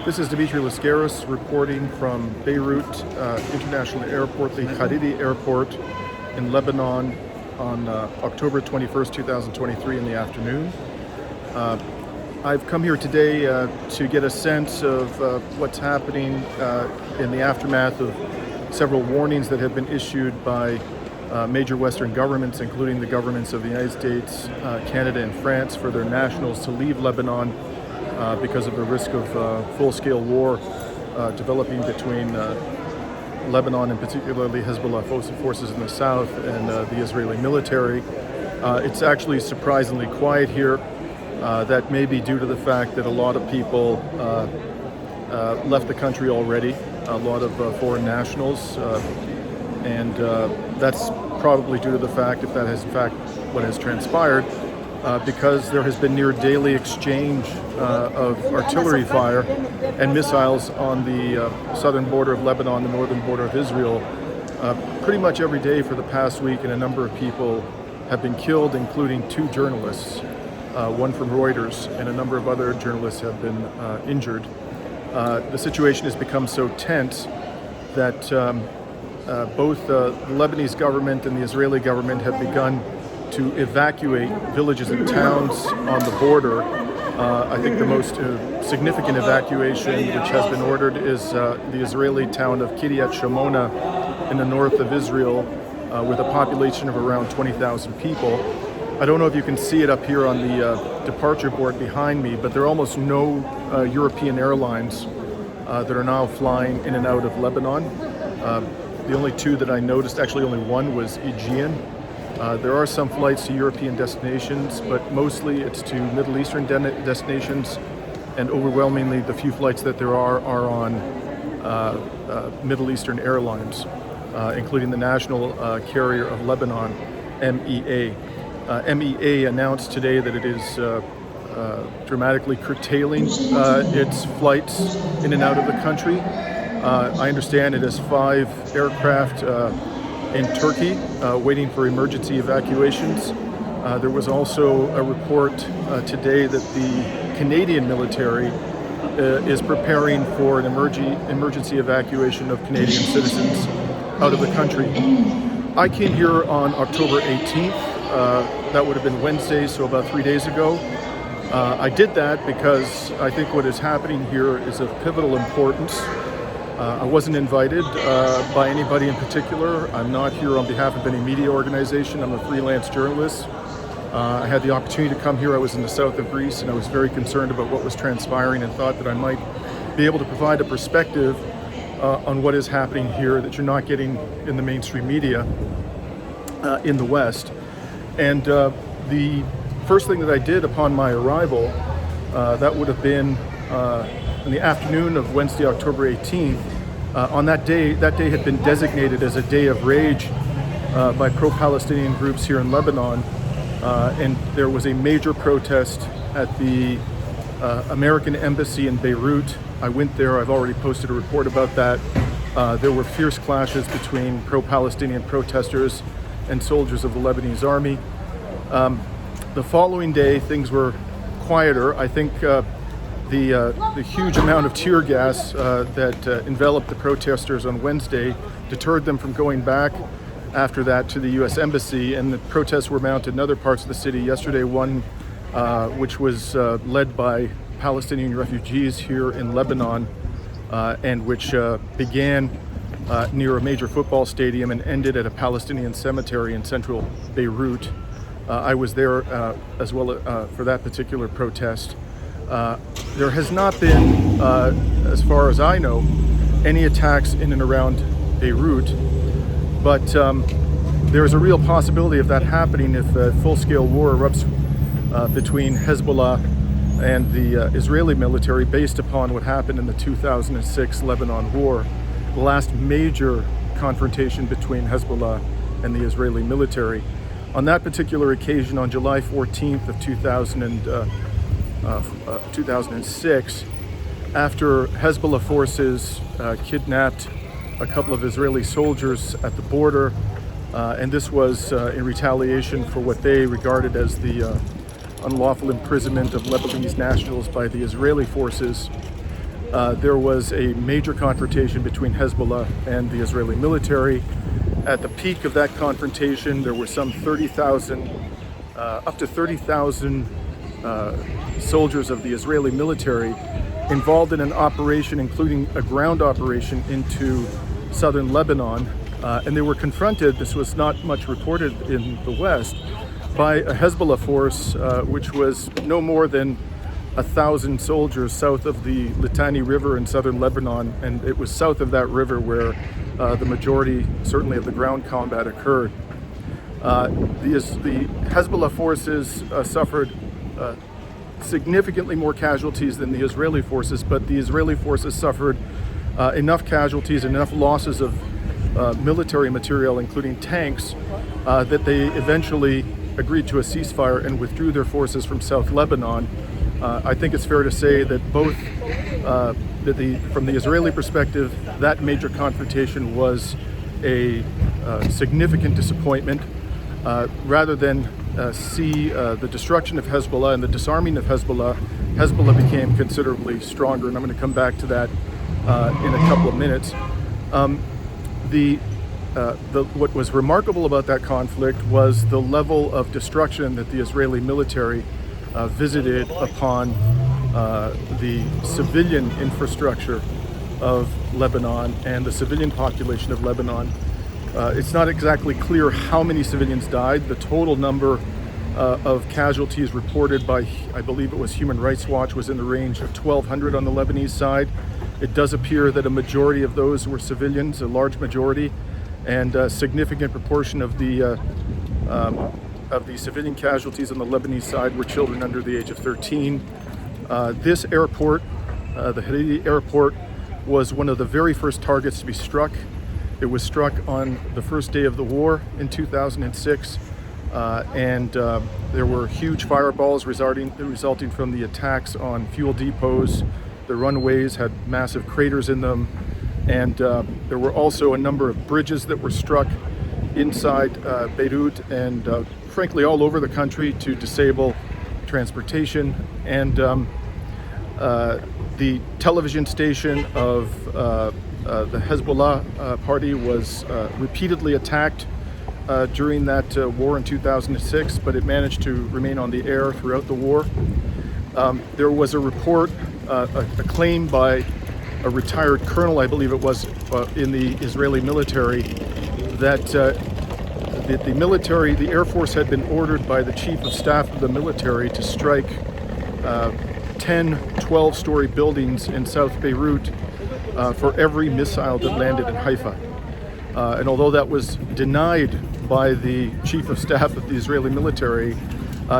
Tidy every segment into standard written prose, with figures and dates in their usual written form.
This is Dimitri Lascaris reporting from Beirut International Airport, the Hariri Airport in Lebanon on October 21st, 2023 in the afternoon. I've come here today to get a sense of what's happening in the aftermath of several warnings that have been issued by major Western governments, including the governments of the United States, Canada, and France, for their nationals to leave Lebanon because of the risk of full-scale war developing between Lebanon and particularly Hezbollah forces in the south and the Israeli military. It's actually surprisingly quiet here. That may be due to the fact that a lot of people left the country already, a lot of foreign nationals, and that's probably due to the fact, if that is in fact what has transpired, because there has been near daily exchange of artillery fire and missiles on the southern border of Lebanon, the northern border of Israel, pretty much every day for the past week, and a number of people have been killed, including 2 journalists, one from Reuters, and a number of other journalists have been injured. The situation has become so tense that both the Lebanese government and the Israeli government have begun to evacuate villages and towns on the border. I think the most significant evacuation which has been ordered is the Israeli town of Kiryat Shmona in the north of Israel, with a population of around 20,000 people. I don't know if you can see it up here on the departure board behind me, but there are almost no European airlines that are now flying in and out of Lebanon. The only 2 that I noticed, actually only one, was Aegean. There are some flights to European destinations, but mostly it's to Middle Eastern destinations, and overwhelmingly the few flights that there are on Middle Eastern airlines, including the national carrier of Lebanon, MEA. MEA announced today that it is dramatically curtailing its flights in and out of the country. I understand it has 5 aircraft in Turkey waiting for emergency evacuations. There was also a report today that the Canadian military is preparing for an emergency evacuation of Canadian citizens out of the country. I came here on October 18th. That would have been Wednesday, so about 3 days ago. I did that because I think what is happening here is of pivotal importance. I wasn't invited by anybody in particular. I'm not here on behalf of any media organization. I'm a freelance journalist. I had the opportunity to come here. I was in the south of Greece, and I was very concerned about what was transpiring and thought that I might be able to provide a perspective on what is happening here that you're not getting in the mainstream media in the West. And the first thing that I did upon my arrival, that would have been in the afternoon of Wednesday, October 18th, on that day had been designated as a day of rage by pro-Palestinian groups here in Lebanon, and there was a major protest at the American embassy in Beirut. I went there. I've already posted a report about that. There were fierce clashes between pro-Palestinian protesters and soldiers of the Lebanese army. The following day, things were quieter. I think the huge amount of tear gas that enveloped the protesters on Wednesday deterred them from going back after that to the U.S. Embassy, and the protests were mounted in other parts of the city. Yesterday, one which was led by Palestinian refugees here in Lebanon, and which began near a major football stadium and ended at a Palestinian cemetery in central Beirut. I was there as well for that particular protest. There has not been, as far as I know, any attacks in and around Beirut, but there is a real possibility of that happening if a full-scale war erupts between Hezbollah and the Israeli military, based upon what happened in the 2006 Lebanon war, the last major confrontation between Hezbollah and the Israeli military. On that particular occasion, on July 14th of 2006, after Hezbollah forces kidnapped a couple of Israeli soldiers at the border, and this was in retaliation for what they regarded as the unlawful imprisonment of Lebanese nationals by the Israeli forces. there was a major confrontation between Hezbollah and the Israeli military. At the peak of that confrontation, there were some 30,000, up to 30,000 soldiers of the Israeli military involved in an operation, including a ground operation into southern Lebanon. And they were confronted, this was not much reported in the West, by a Hezbollah force which was no more than 1,000 soldiers south of the Litani River in southern Lebanon, and it was south of that river where the majority, certainly, of the ground combat occurred. The Hezbollah forces suffered significantly more casualties than the Israeli forces, but the Israeli forces suffered enough casualties, enough losses of military material, including tanks, that they eventually agreed to a ceasefire and withdrew their forces from South Lebanon. I think it's fair to say that both, from the Israeli perspective, that major confrontation was a significant disappointment. Rather than see the destruction of Hezbollah and the disarming of Hezbollah, Hezbollah became considerably stronger, and I'm going to come back to that in a couple of minutes. What was remarkable about that conflict was the level of destruction that the Israeli military visited upon the civilian infrastructure of Lebanon and the civilian population of Lebanon. It's not exactly clear how many civilians died. The total number of casualties reported by, I believe it was Human Rights Watch, was in the range of 1,200 on the Lebanese side. It does appear that a majority of those were civilians, a large majority, and a significant proportion of the civilian casualties on the Lebanese side were children under the age of 13. This airport, the Hariri Airport, was one of the very first targets to be struck. It was struck on the first day of the war in 2006, and there were huge fireballs resulting from the attacks on fuel depots. The runways had massive craters in them, and there were also a number of bridges that were struck inside Beirut and frankly all over the country to disable transportation. And the television station of the Hezbollah party was repeatedly attacked during that war in 2006, but it managed to remain on the air throughout the war. There was a report, a claim by a retired colonel, I believe it was, in the Israeli military, that the Air Force had been ordered by the chief of staff of the military to strike 10, 12-story buildings in South Beirut for every missile that landed in Haifa. And although that was denied by the chief of staff of the Israeli military,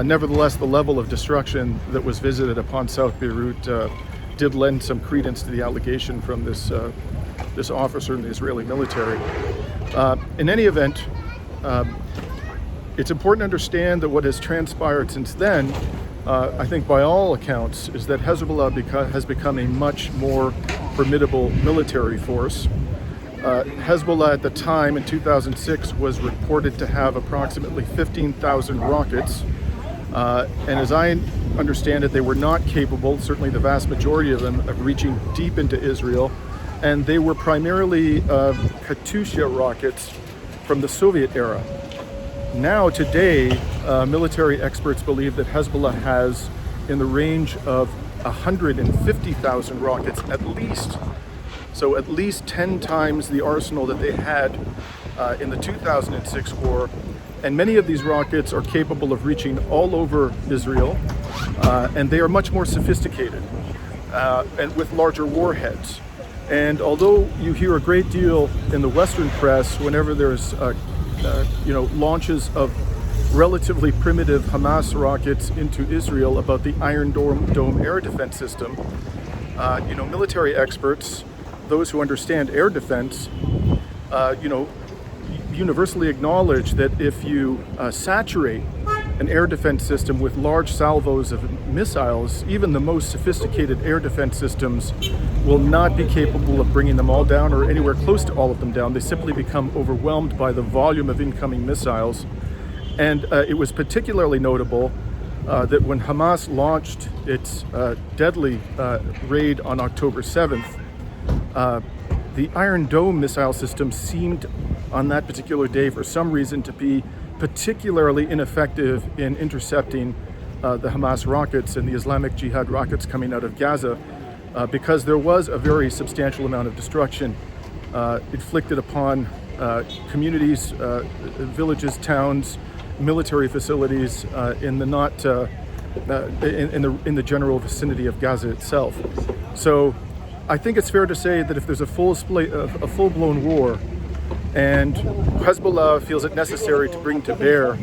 nevertheless, the level of destruction that was visited upon South Beirut did lend some credence to the allegation from this officer in the Israeli military. In any event, it's important to understand that what has transpired since then, I think by all accounts, is that Hezbollah has become a much more formidable military force. Hezbollah at the time in 2006 was reported to have approximately 15,000 rockets, and as I understand it, they were not capable, certainly the vast majority of them, of reaching deep into Israel, and they were primarily Katyusha rockets from the Soviet era. Now, today, military experts believe that Hezbollah has in the range of 150,000 rockets at least. So at least 10 times the arsenal that they had in the 2006 war. And many of these rockets are capable of reaching all over Israel, and they are much more sophisticated and with larger warheads. And although you hear a great deal in the Western press whenever there's launches of relatively primitive Hamas rockets into Israel about the Iron Dome air defense system, military experts, those who understand air defense, universally acknowledge that if you saturate an air defense system with large salvos of missiles, even the most sophisticated air defense systems will not be capable of bringing them all down or anywhere close to all of them down. They simply become overwhelmed by the volume of incoming missiles. And it was particularly notable that when Hamas launched its deadly raid on October 7th, the Iron Dome missile system seemed on that particular day for some reason to be particularly ineffective in intercepting the Hamas rockets and the Islamic Jihad rockets coming out of Gaza, because there was a very substantial amount of destruction inflicted upon communities, villages, towns, military facilities in the in the general vicinity of Gaza itself. So I think it's fair to say that if there's a full-blown war and Hezbollah feels it necessary to bring to bear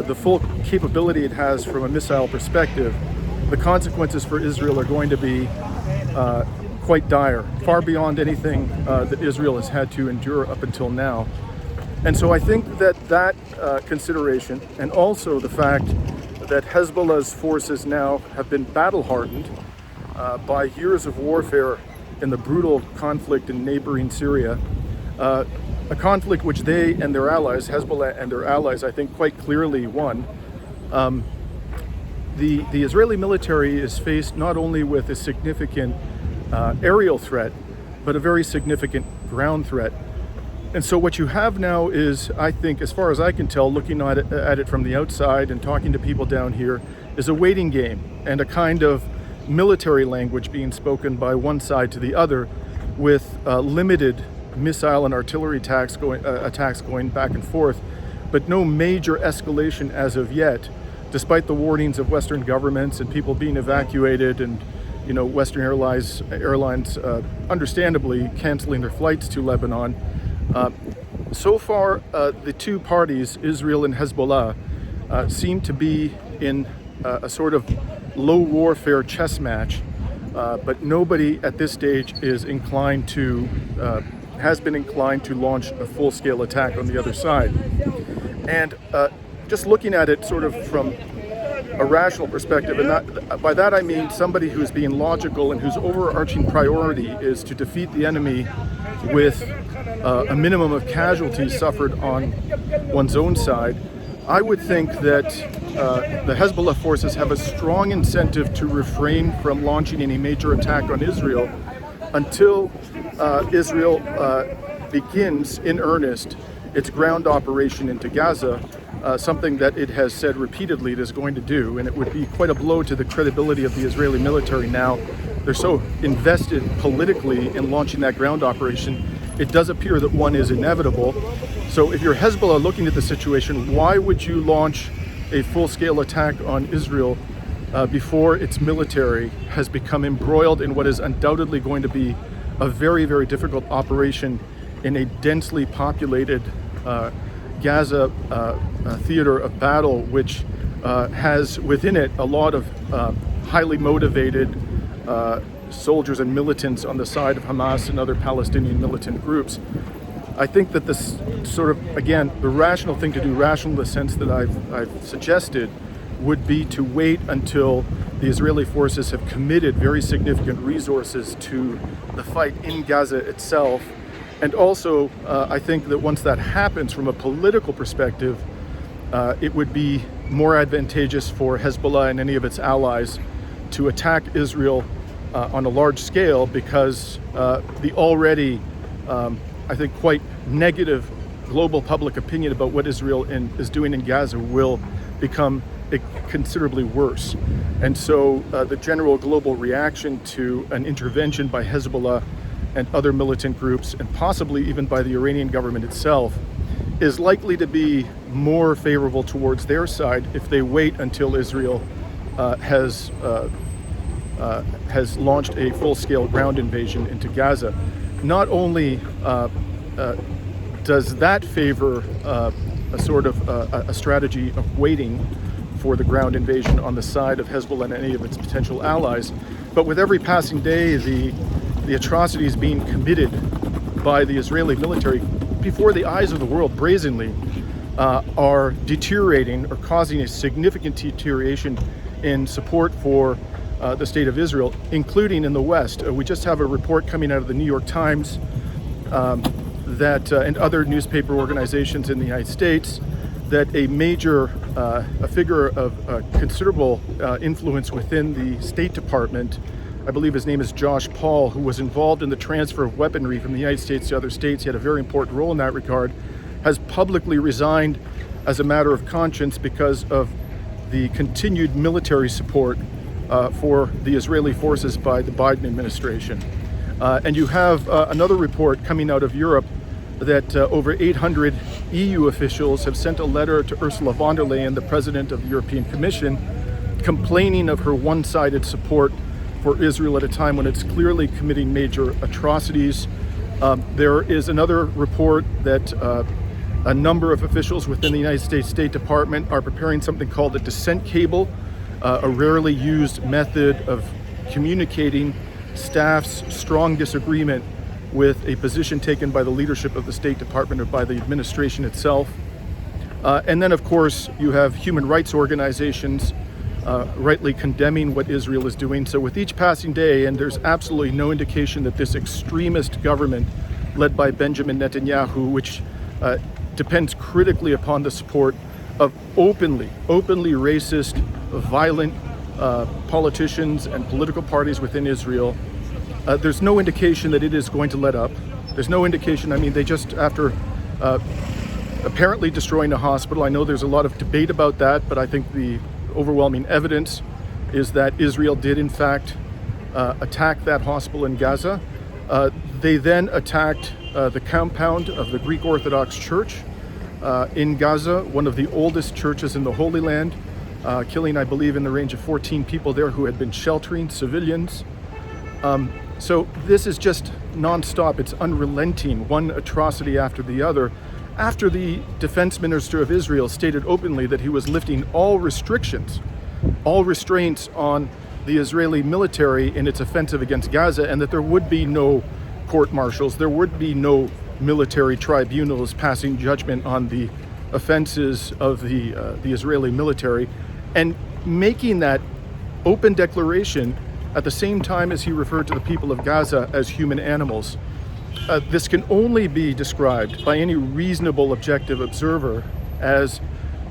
the full capability it has from a missile perspective, the consequences for Israel are going to be quite dire, far beyond anything that Israel has had to endure up until now. And so I think that consideration, and also the fact that Hezbollah's forces now have been battle-hardened by years of warfare in the brutal conflict in neighboring Syria, a conflict which they and their allies, Hezbollah and their allies, I think quite clearly won. The Israeli military is faced not only with a significant aerial threat, but a very significant ground threat. And so what you have now is, I think, as far as I can tell, looking at it from the outside and talking to people down here, is a waiting game and a kind of military language being spoken by one side to the other, with limited missile and artillery attacks going back and forth, but no major escalation as of yet, despite the warnings of Western governments and people being evacuated and Western airlines understandably canceling their flights to Lebanon. So far, the two parties, Israel and Hezbollah, seem to be in a sort of low warfare chess match, but nobody at this stage is has been inclined to launch a full-scale attack on the other side. And just looking at it sort of from a rational perspective, and by that I mean somebody who's being logical and whose overarching priority is to defeat the enemy with a minimum of casualties suffered on one's own side, I would think that the Hezbollah forces have a strong incentive to refrain from launching any major attack on Israel until Israel begins in earnest its ground operation into Gaza, something that it has said repeatedly it is going to do, and it would be quite a blow to the credibility of the Israeli military now. They're so invested politically in launching that ground operation, it does appear that one is inevitable. So if you're Hezbollah looking at the situation, why would you launch a full-scale attack on Israel before its military has become embroiled in what is undoubtedly going to be a very, very difficult operation in a densely populated Gaza theater of battle, which has within it a lot of highly motivated soldiers and militants on the side of Hamas and other Palestinian militant groups. I think that this sort of, again, the rational thing to do, rational in the sense that I've suggested, would be to wait until the Israeli forces have committed very significant resources to the fight in Gaza itself. And also, I think that once that happens from a political perspective, it would be more advantageous for Hezbollah and any of its allies to attack Israel on a large scale, because the already, I think, quite negative global public opinion about what Israel is doing in Gaza will become considerably worse. And so the general global reaction to an intervention by Hezbollah and other militant groups, and possibly even by the Iranian government itself, is likely to be more favorable towards their side if they wait until Israel has launched a full-scale ground invasion into Gaza. Not only does that favor a sort of a strategy of waiting for the ground invasion on the side of Hezbollah and any of its potential allies, but with every passing day, the atrocities being committed by the Israeli military before the eyes of the world brazenly are deteriorating or causing a significant deterioration in support for the state of Israel, including in the West. We just have a report coming out of the New York Times and other newspaper organizations in the United States that a major, a figure of considerable influence within the State Department, I believe his name is Josh Paul, who was involved in the transfer of weaponry from the United States to other states, he had a very important role in that regard, has publicly resigned as a matter of conscience because of the continued military support for the Israeli forces by the Biden administration. And you have another report coming out of Europe that over 800 EU officials have sent a letter to Ursula von der Leyen, the President of the European Commission, complaining of her one-sided support for Israel at a time when it's clearly committing major atrocities. There is another report that a number of officials within the United States State Department are preparing something called a dissent cable, a rarely used method of communicating staff's strong disagreement with a position taken by the leadership of the State Department or by the administration itself. And then, of course, you have human rights organizations rightly condemning what Israel is doing. So with each passing day, and there's absolutely no indication that this extremist government led by Benjamin Netanyahu, which depends critically upon the support of openly racist, violent politicians and political parties within Israel, there's no indication that it is going to let up. There's no indication. I mean, they just, after apparently destroying a hospital, I know there's a lot of debate about that, but I think the overwhelming evidence is that Israel did in fact attack that hospital in Gaza. They then attacked the compound of the Greek Orthodox Church in Gaza, one of the oldest churches in the Holy Land, killing, I believe, in the range of 14 people there who had been sheltering civilians. So this is just nonstop. It's unrelenting, one atrocity after the other. After the defense minister of Israel stated openly that he was lifting all restrictions, all restraints on the Israeli military in its offensive against Gaza, and that there would be no court-martials, there would be no military tribunals passing judgment on the offenses of the Israeli military, and making that open declaration at the same time as he referred to the people of Gaza as human animals. This can only be described by any reasonable objective observer as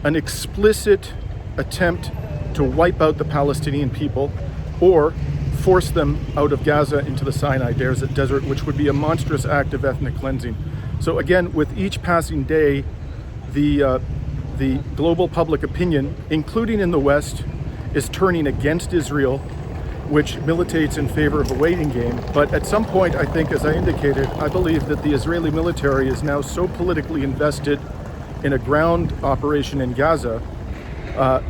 an explicit attempt to wipe out the Palestinian people or force them out of Gaza into the Sinai Desert, which would be a monstrous act of ethnic cleansing. So again, with each passing day, the global public opinion, including in the West, is turning against Israel, which militates in favor of a waiting game. But at some point, I think, as I indicated, I believe that the Israeli military is now so politically invested in a ground operation in Gaza.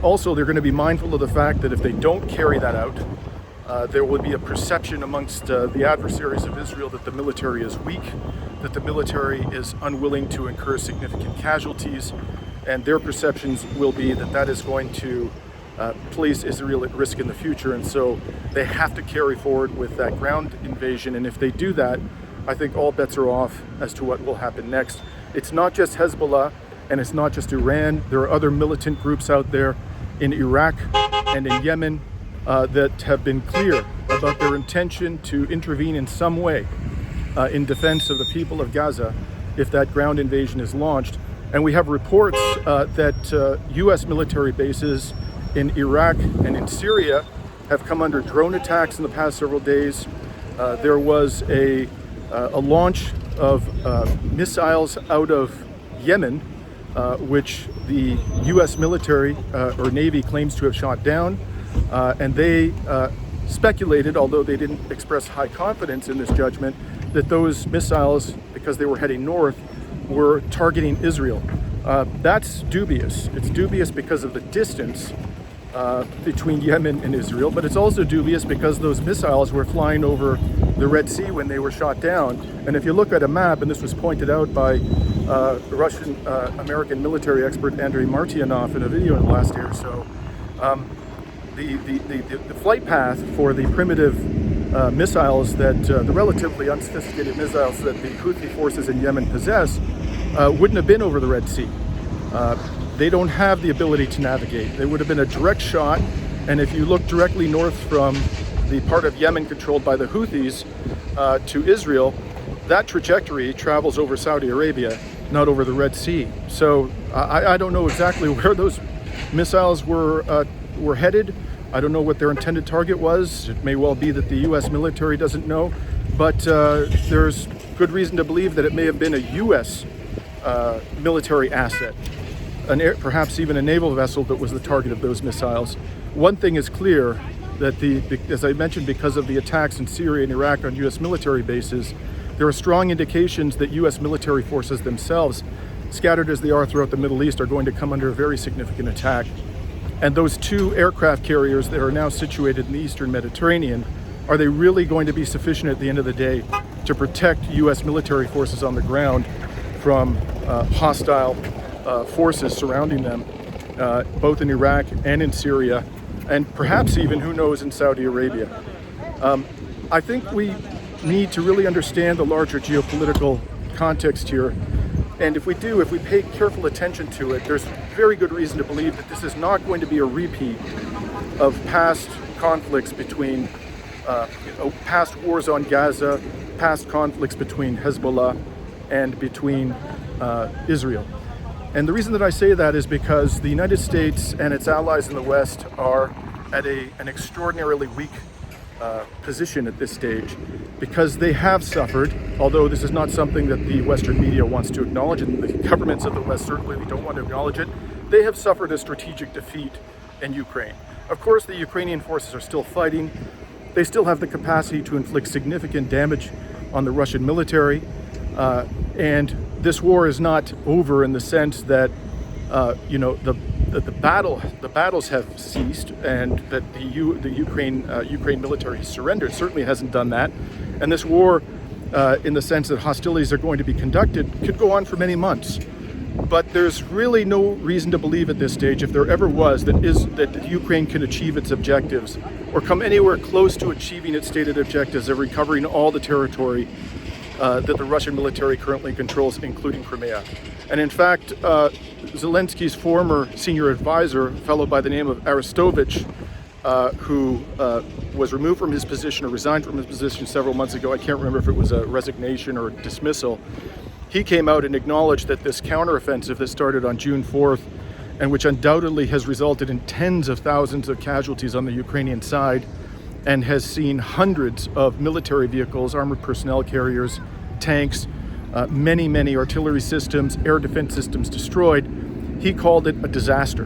Also, they're going to be mindful of the fact that if they don't carry that out, there will be a perception amongst the adversaries of Israel that the military is weak, that the military is unwilling to incur significant casualties, and their perceptions will be that that is going to place Israel at risk in the future. And so they have to carry forward with that ground invasion. And if they do that, I think all bets are off as to what will happen next. It's not just Hezbollah and it's not just Iran. There are other militant groups out there in Iraq and in Yemen that have been clear about their intention to intervene in some way in defense of the people of Gaza if that ground invasion is launched. And we have reports that U.S. military bases in Iraq and in Syria have come under drone attacks in the past several days. There was a launch of missiles out of Yemen, which the U.S. military or Navy claims to have shot down. And they speculated, although they didn't express high confidence in this judgment, that those missiles, because they were heading north, were targeting Israel. That's dubious. It's dubious because of the distance between Yemen and Israel, but it's also dubious because those missiles were flying over the Red Sea when they were shot down. And if you look at a map, and this was pointed out by Russian-American military expert Andrei Martyanov in a video in the last year or so, the flight path for the primitive missiles that, the relatively unsophisticated missiles that the Houthi forces in Yemen possess, wouldn't have been over the Red Sea. They don't have the ability to navigate. They would have been a direct shot, and if you look directly north from the part of Yemen controlled by the Houthis to Israel, that trajectory travels over Saudi Arabia, not over the Red Sea. So I don't know exactly where those missiles were headed. I don't know what their intended target was. It may well be that the U.S. military doesn't know, but there's good reason to believe that it may have been a U.S. Military asset, perhaps even a naval vessel that was the target of those missiles. One thing is clear, that as I mentioned, because of the attacks in Syria and Iraq on U.S. military bases, there are strong indications that U.S. military forces themselves, scattered as they are throughout the Middle East, are going to come under a very significant attack. And those two aircraft carriers that are now situated in the Eastern Mediterranean, are they really going to be sufficient at the end of the day to protect U.S. military forces on the ground from hostile forces surrounding them, both in Iraq and in Syria, and perhaps even, who knows, in Saudi Arabia? I think we need to really understand the larger geopolitical context here. And if we pay careful attention to it, there's very good reason to believe that this is not going to be a repeat of past conflicts between, past wars on Gaza, past conflicts between Hezbollah and between Israel. And the reason that I say that is because the United States and its allies in the West are at an extraordinarily weak position at this stage, because they have suffered, although this is not something that the Western media wants to acknowledge, and the governments of the West certainly don't want to acknowledge it. They have suffered a strategic defeat in Ukraine. Of course, the Ukrainian forces are still fighting. They still have the capacity to inflict significant damage on the Russian military. And this war is not over in the sense that, the battles have ceased, and that the Ukraine military has surrendered. Certainly hasn't done that. And this war, in the sense that hostilities are going to be conducted, could go on for many months. But there's really no reason to believe at this stage, if there ever was, that Ukraine can achieve its objectives or come anywhere close to achieving its stated objectives of recovering all the territory that the Russian military currently controls, including Crimea. And in fact, Zelensky's former senior advisor, a fellow by the name of Arestovich, who was removed from his position or resigned from his position several months ago, I can't remember if it was a resignation or a dismissal, he came out and acknowledged that this counteroffensive that started on June 4th, and which undoubtedly has resulted in tens of thousands of casualties on the Ukrainian side, and has seen hundreds of military vehicles, armored personnel carriers, tanks, many artillery systems, air defense systems destroyed. He called it a disaster.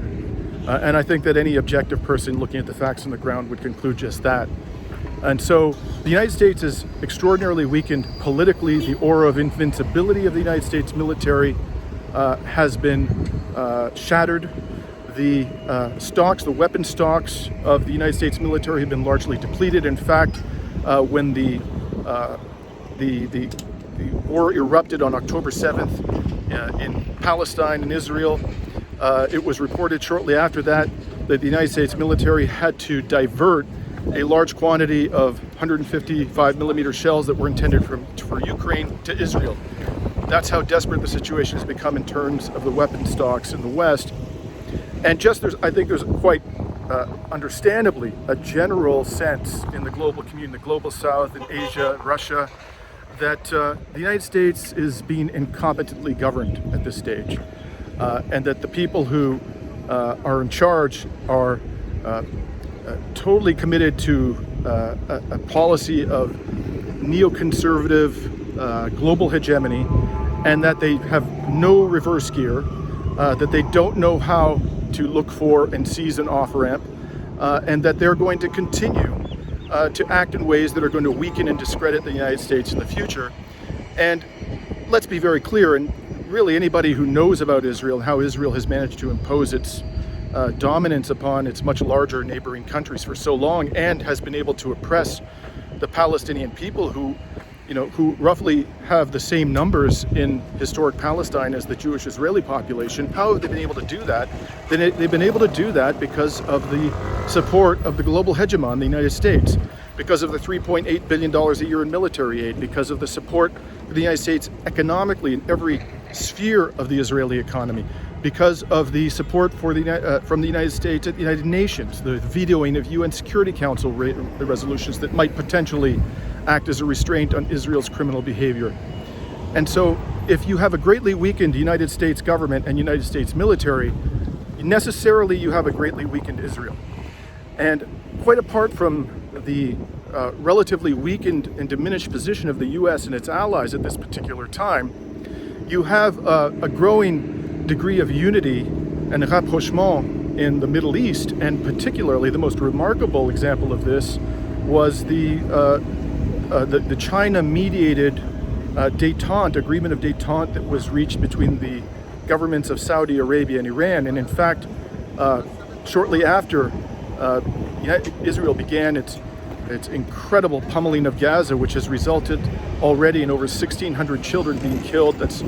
And I think that any objective person looking at the facts on the ground would conclude just that. And so the United States is extraordinarily weakened politically. The aura of invincibility of the United States military has been shattered. The the weapon stocks of the United States military have been largely depleted. In fact, when the war erupted on October 7th in Palestine and Israel, it was reported shortly after that the United States military had to divert a large quantity of 155 millimeter shells that were intended for Ukraine to Israel. That's how desperate the situation has become in terms of the weapon stocks in the West. And I think there's quite understandably a general sense in the global community, the global South, in Asia, Russia, that the United States is being incompetently governed at this stage, and that the people who are in charge are totally committed to a policy of neoconservative global hegemony, and that they have no reverse gear, that they don't know how to look for and seize an off-ramp, and that they're going to continue to act in ways that are going to weaken and discredit the United States in the future. And let's be very clear, and really anybody who knows about Israel, how Israel has managed to impose its dominance upon its much larger neighboring countries for so long, and has been able to oppress the Palestinian people who roughly have the same numbers in historic Palestine as the Jewish Israeli population. How have they been able to do that? They've been able to do that because of the support of the global hegemon, the United States, because of the $3.8 billion a year in military aid, because of the support of the United States economically in every sphere of the Israeli economy, because of the support from the United States at the United Nations, the vetoing of UN Security Council resolutions that might potentially act as a restraint on Israel's criminal behavior. And so if you have a greatly weakened United States government and United States military, necessarily you have a greatly weakened Israel. And quite apart from the relatively weakened and diminished position of the US and its allies at this particular time, you have a growing degree of unity and rapprochement in the Middle East, and particularly the most remarkable example of this was the China-mediated détente, agreement of détente that was reached between the governments of Saudi Arabia and Iran. And in fact, shortly after Israel began its incredible pummeling of Gaza, which has resulted already in over 1,600 children being killed. That's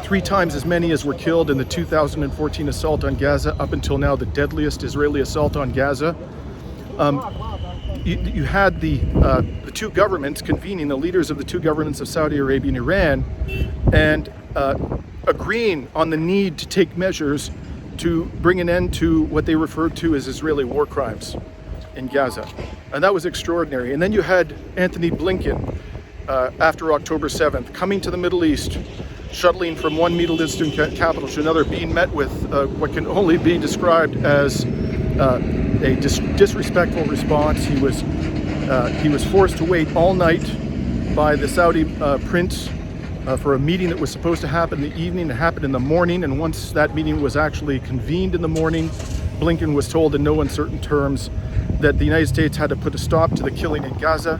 3 times as many as were killed in the 2014 assault on Gaza, up until now the deadliest Israeli assault on Gaza. You had the two governments convening, the leaders of the two governments of Saudi Arabia and Iran, and agreeing on the need to take measures to bring an end to what they referred to as Israeli war crimes in Gaza. And that was extraordinary. And then you had Anthony Blinken, after October 7th, coming to the Middle East, shuttling from one Middle Eastern capital to another, being met with what can only be described as a disrespectful response. He was forced to wait all night by the Saudi prince for a meeting that was supposed to happen in the evening. It happened in the morning, and once that meeting was actually convened in the morning, Blinken was told in no uncertain terms that the United States had to put a stop to the killing in Gaza.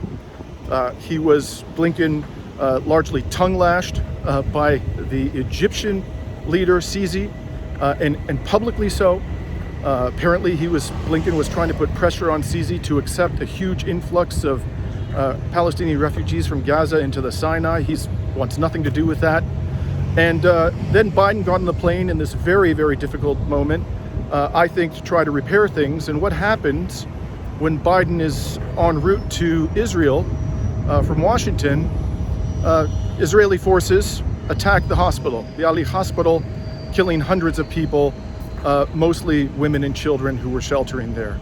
Blinken largely tongue-lashed by the Egyptian leader Sisi, and publicly so. Apparently Blinken was trying to put pressure on Sisi to accept a huge influx of Palestinian refugees from Gaza into the Sinai. He wants nothing to do with that. And then Biden got on the plane in this very, very difficult moment, I think, to try to repair things. And what happens when Biden is en route to Israel from Washington? Israeli forces attack the hospital, the Ali hospital, killing hundreds of people, mostly women and children who were sheltering there.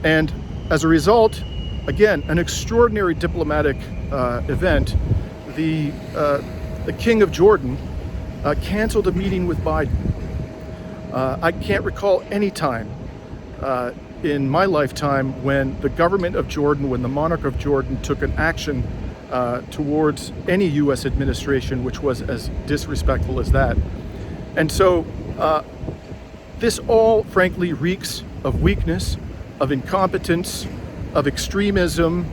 And as a result, again, an extraordinary diplomatic event. The King of Jordan canceled a meeting with Biden. I can't recall any time in my lifetime when the government of Jordan, when the monarch of Jordan took an action towards any U.S. administration which was as disrespectful as that. And so this all, frankly, reeks of weakness, of incompetence, of extremism,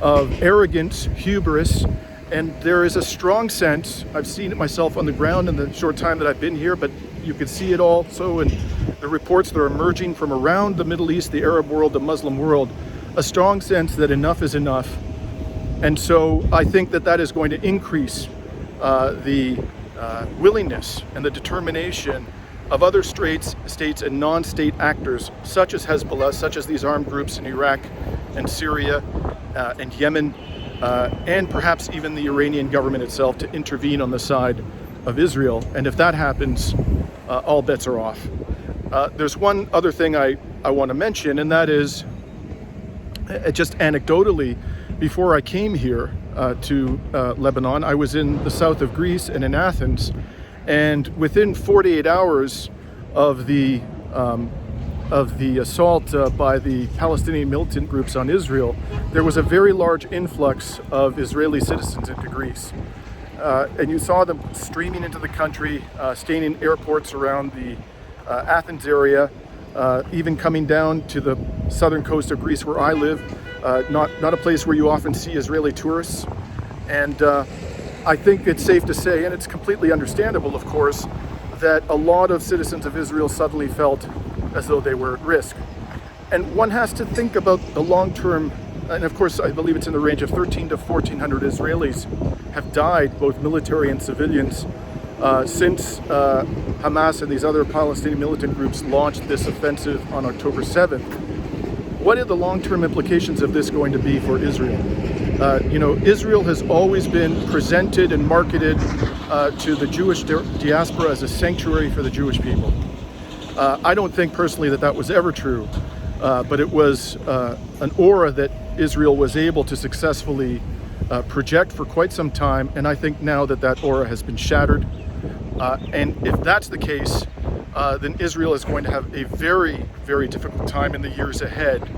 of arrogance, hubris. And there is a strong sense, I've seen it myself on the ground in the short time that I've been here, but you can see it also in the reports that are emerging from around the Middle East, the Arab world, the Muslim world, a strong sense that enough is enough. And so I think that is going to increase the willingness and the determination of other states and non-state actors, such as Hezbollah, such as these armed groups in Iraq and Syria and Yemen, and perhaps even the Iranian government itself, to intervene on the side of Israel. And if that happens, all bets are off. There's one other thing I want to mention, and that is just anecdotally, before I came here to Lebanon, I was in the south of Greece and in Athens, and within 48 hours of the assault by the Palestinian militant groups on Israel, there was a very large influx of Israeli citizens into Greece. And you saw them streaming into the country, staying in airports around the Athens area, even coming down to the southern coast of Greece where I live, not a place where you often see Israeli tourists. And I think it's safe to say, and it's completely understandable, of course, that a lot of citizens of Israel suddenly felt as though they were at risk. And one has to think about the long-term, and of course I believe it's in the range of 1,300 to 1,400 Israelis have died, both military and civilians, since Hamas and these other Palestinian militant groups launched this offensive on October 7th. What are the long-term implications of this going to be for Israel? Israel has always been presented and marketed to the Jewish diaspora as a sanctuary for the Jewish people. I don't think personally that was ever true, but it was an aura that Israel was able to successfully project for quite some time, and I think now that that aura has been shattered. And if that's the case, then Israel is going to have a very, very difficult time in the years ahead,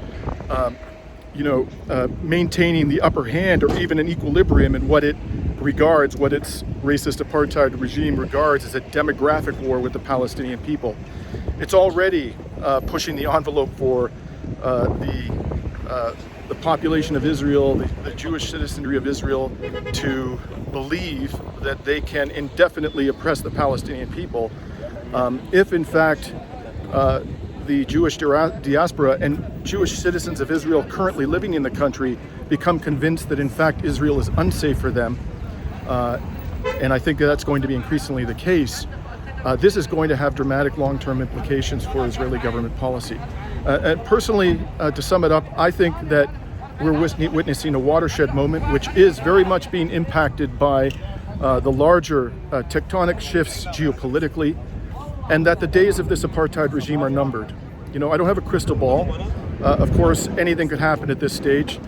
maintaining the upper hand or even an equilibrium in what it regards, what its racist apartheid regime regards as a demographic war with the Palestinian people. It's already pushing the envelope for the population of Israel, the Jewish citizenry of Israel, to believe that they can indefinitely oppress the Palestinian people if in fact the Jewish diaspora and Jewish citizens of Israel currently living in the country become convinced that in fact Israel is unsafe for them. And I think that's going to be increasingly the case. This is going to have dramatic long-term implications for Israeli government policy. And personally, to sum it up, I think that we're witnessing a watershed moment, which is very much being impacted by the larger tectonic shifts geopolitically, and that the days of this apartheid regime are numbered. I don't have a crystal ball. Of course, anything could happen at this stage.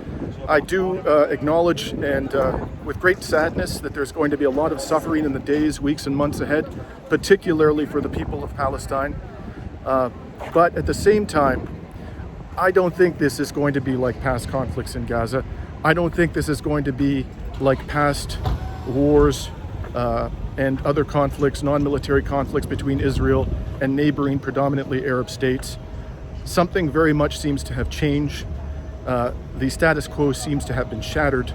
I do acknowledge, and with great sadness, that there's going to be a lot of suffering in the days, weeks, and months ahead, particularly for the people of Palestine. But at the same time, I don't think this is going to be like past conflicts in Gaza. I don't think this is going to be like past wars and other conflicts, non-military conflicts between Israel and neighboring predominantly Arab states. Something very much seems to have changed. The status quo seems to have been shattered,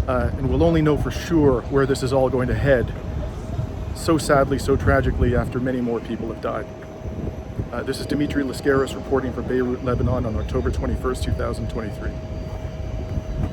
and we'll only know for sure where this is all going to head, so sadly, so tragically, after many more people have died. This is Dimitri Lascaris reporting from Beirut, Lebanon on October 21st, 2023.